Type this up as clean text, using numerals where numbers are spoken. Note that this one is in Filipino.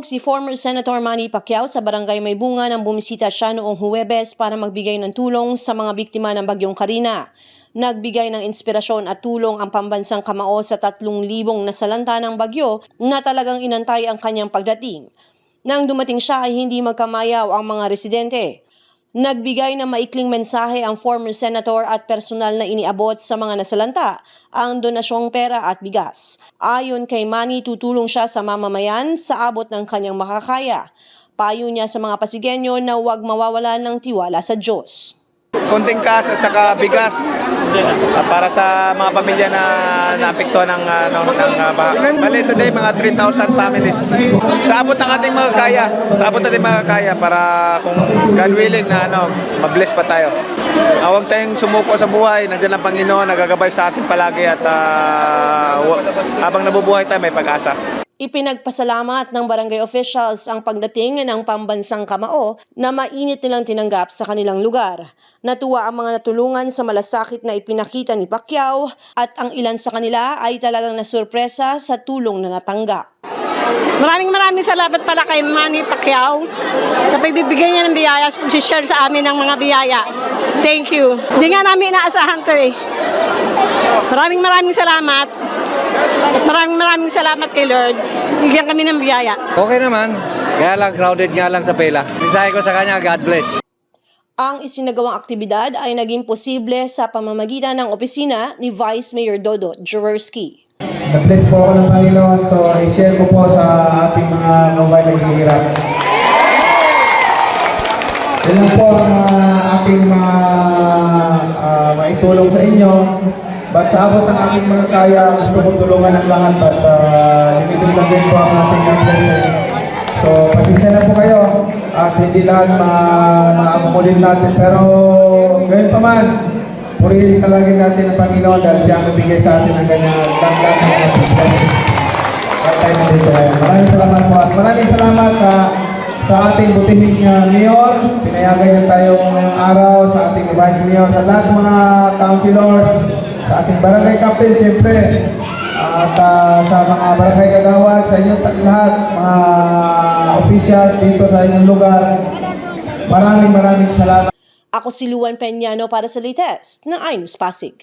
Dumulog si former Senator Manny Pacquiao sa Barangay Maybunga nang bumisita siya noong Huwebes para magbigay ng tulong sa mga biktima ng Bagyong Carina. Nagbigay ng inspirasyon at tulong ang pambansang kamao sa 3,000 nasalanta ng bagyo na talagang inantay ang kanyang pagdating. Nang dumating siya ay hindi magkamayaw ang mga residente. Nagbigay ng maikling mensahe ang former senator at personal na iniabot sa mga nasalanta ang donasyong pera at bigas. Ayon kay Manny, tutulong siya sa mamamayan sa abot ng kanyang makakaya. Payo niya sa mga Pasigueño na huwag mawawalan ng tiwala sa Diyos. Konting cash at saka bigas para sa mga pamilya na naapektuhan ng baha. Bali today mga 3,000 families. Sa abot ng ating makakaya, para kung God willing na mabless pa tayo. Huwag tayong sumuko sa buhay, nandiyan ang Panginoon, nagagabay sa atin palagi at habang nabubuhay tayo may pag-asa. Ipinagpasalamat ng barangay officials ang pagdating ng pambansang kamao na mainit nilang tinanggap sa kanilang lugar. Natuwa ang mga natulungan sa malasakit na ipinakita ni Pacquiao at ang ilan sa kanila ay talagang nasurpresa sa tulong na natanggap. Maraming salamat pala kay Manny Pacquiao sa pagbibigay niya ng biyaya, pag-share sa amin ng mga biyaya. Thank you. Hindi nga namin inaasahan to eh. Maraming salamat. Maraming salamat kay Lord. Bigyan kami ng biyaya. Okay naman. Kaya lang crowded nga lang sa pila. Mensahe ko sa kanya, God bless. Ang isinagawang aktibidad ay naging posible sa pamamagitan ng opisina ni Vice Mayor Dodo Jaworski. Na-bless po ako ng Panginoon, so i-share ko po sa ating mga kawain na naghihirap. Yan lang po ang aking maitulong sa inyo. But sa abot ng aking mga kaya, gusto ko tulungan ang lahat at limited lang din po ang ating blessing. So, pasensya na po kayo at hindi lahat ma-accommodate natin. Pero ngayon pa man, purihin talagin natin ang Panginoon dahil siya ang nabigay sa atin ng ganyan lang ng mga blessing. At tayo na dito ngayon. Maraming salamat po at maraming salamat sa ating butihing mayor. Pinayagan niya tayong araw sa ating vice mayor, sa lahat mga councilors, sa ating barangay captain, siyempre, at sa mga barangay kagawad, sa inyong lahat, mga official dito sa inyong lugar. Maraming salamat. Ako si Luan Peñano para sa latest ng iNews Pasig.